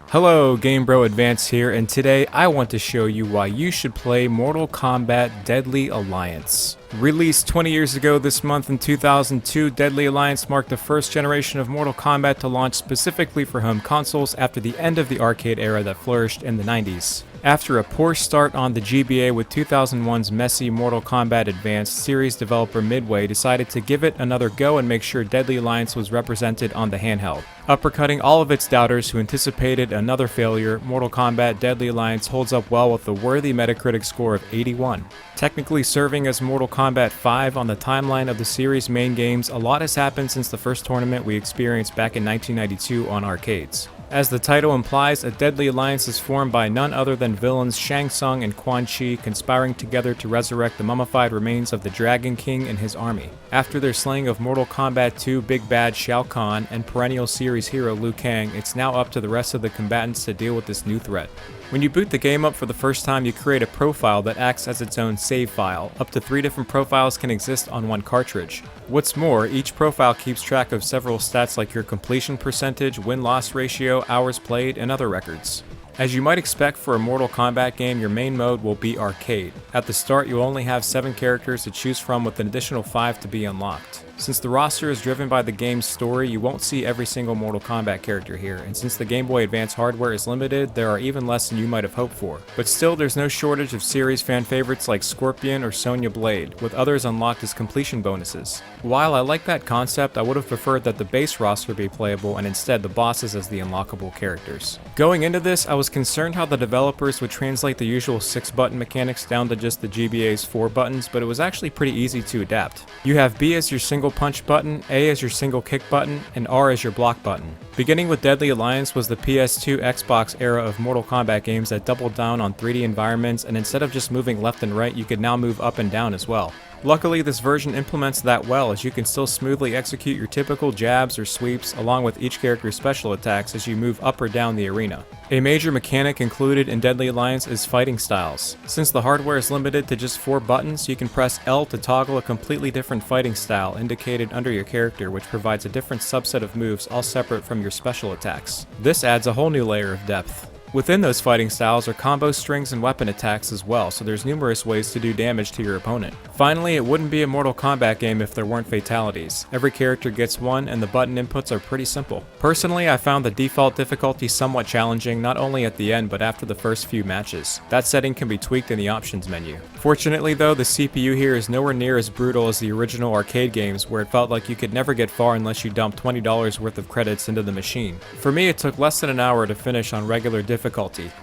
Hello, GameBro Advance here, and today I want to show you why you should play Mortal Kombat Deadly Alliance. Released 20 years ago this month in 2002, Deadly Alliance marked the first generation of Mortal Kombat to launch specifically for home consoles after the end of the arcade era that flourished in the 90s. After a poor start on the GBA with 2001's messy Mortal Kombat Advanced, series developer Midway decided to give it another go and make sure Deadly Alliance was represented on the handheld. Uppercutting all of its doubters who anticipated another failure, Mortal Kombat Deadly Alliance holds up well with a worthy Metacritic score of 81. Technically serving as Mortal Kombat 5 on the timeline of the series' main games, a lot has happened since the first tournament we experienced back in 1992 on arcades. As the title implies, a deadly alliance is formed by none other than villains Shang Tsung and Quan Chi conspiring together to resurrect the mummified remains of the Dragon King and his army. After their slaying of Mortal Kombat 2 Big Bad Shao Kahn and perennial series hero Liu Kang, it's now up to the rest of the combatants to deal with this new threat. When you boot the game up for the first time, you create a profile that acts as its own save file. Up to 3 different profiles can exist on one cartridge. What's more, each profile keeps track of several stats like your completion percentage, win-loss ratio, hours played, and other records. As you might expect for a Mortal Kombat game, your main mode will be arcade. At the start, you'll only have 7 characters to choose from with an additional 5 to be unlocked. Since the roster is driven by the game's story, you won't see every single Mortal Kombat character here, and since the Game Boy Advance hardware is limited, there are even less than you might have hoped for. But still, there's no shortage of series fan favorites like Scorpion or Sonya Blade, with others unlocked as completion bonuses. While I like that concept, I would have preferred that the base roster be playable and instead the bosses as the unlockable characters. Going into this, I was concerned how the developers would translate the usual 6-button mechanics down to just the GBA's 4 buttons, but it was actually pretty easy to adapt. You have B as your single punch button, A as your single kick button, and R as your block button. Beginning with Deadly Alliance was the PS2 Xbox era of Mortal Kombat games that doubled down on 3D environments, and instead of just moving left and right, you could now move up and down as well. Luckily, this version implements that well, as you can still smoothly execute your typical jabs or sweeps along with each character's special attacks as you move up or down the arena. A major mechanic included in Deadly Alliance is fighting styles. Since the hardware is limited to just 4 buttons, you can press L to toggle a completely different fighting style indicated under your character, which provides a different subset of moves all separate from your special attacks. This adds a whole new layer of depth. Within those fighting styles are combo strings and weapon attacks as well, so there's numerous ways to do damage to your opponent. Finally, it wouldn't be a Mortal Kombat game if there weren't fatalities. Every character gets one, and the button inputs are pretty simple. Personally, I found the default difficulty somewhat challenging, not only at the end but after the first few matches. That setting can be tweaked in the options menu. Fortunately though, the CPU here is nowhere near as brutal as the original arcade games, where it felt like you could never get far unless you dumped $20 worth of credits into the machine. For me, it took less than an hour to finish on regular difficulty.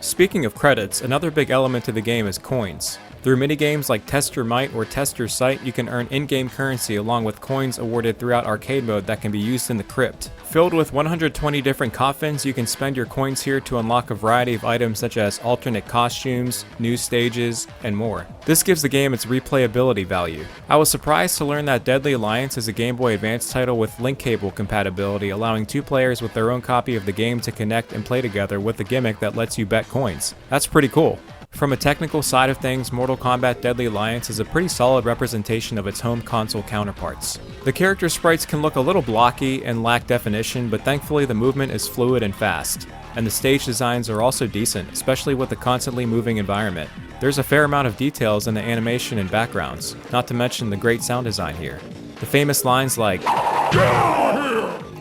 Speaking of credits, another big element to the game is coins. Through minigames like Test Your Might or Test Your Sight, you can earn in-game currency along with coins awarded throughout arcade mode that can be used in the crypt. Filled with 120 different coffins, you can spend your coins here to unlock a variety of items such as alternate costumes, new stages, and more. This gives the game its replayability value. I was surprised to learn that Deadly Alliance is a Game Boy Advance title with link cable compatibility, allowing 2 players with their own copy of the game to connect and play together with a gimmick that lets you bet coins. That's pretty cool. From a technical side of things, Mortal Kombat Deadly Alliance is a pretty solid representation of its home console counterparts. The character sprites can look a little blocky and lack definition, but thankfully the movement is fluid and fast. And the stage designs are also decent, especially with the constantly moving environment. There's a fair amount of details in the animation and backgrounds, not to mention the great sound design here. The famous lines like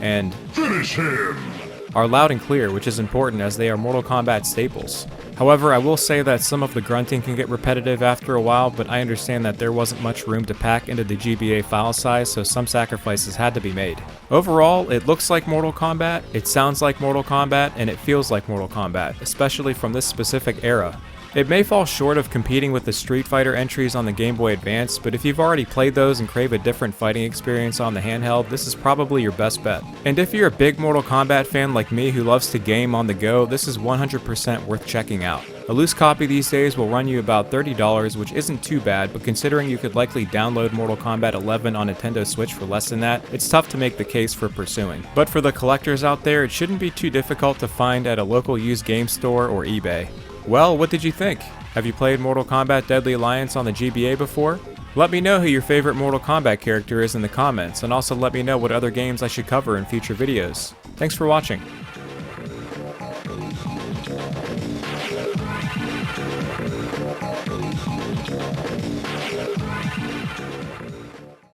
and finish him are loud and clear, which is important as they are Mortal Kombat staples. However, I will say that some of the grunting can get repetitive after a while, but I understand that there wasn't much room to pack into the GBA file size, so some sacrifices had to be made. Overall, it looks like Mortal Kombat, it sounds like Mortal Kombat, and it feels like Mortal Kombat, especially from this specific era. It may fall short of competing with the Street Fighter entries on the Game Boy Advance, but if you've already played those and crave a different fighting experience on the handheld, this is probably your best bet. And if you're a big Mortal Kombat fan like me who loves to game on the go, this is 100% worth checking out. A loose copy these days will run you about $30, which isn't too bad, but considering you could likely download Mortal Kombat 11 on Nintendo Switch for less than that, it's tough to make the case for pursuing. But for the collectors out there, it shouldn't be too difficult to find at a local used game store or eBay. Well, what did you think? Have you played Mortal Kombat Deadly Alliance on the GBA before? Let me know who your favorite Mortal Kombat character is in the comments, and also let me know what other games I should cover in future videos. Thanks for watching.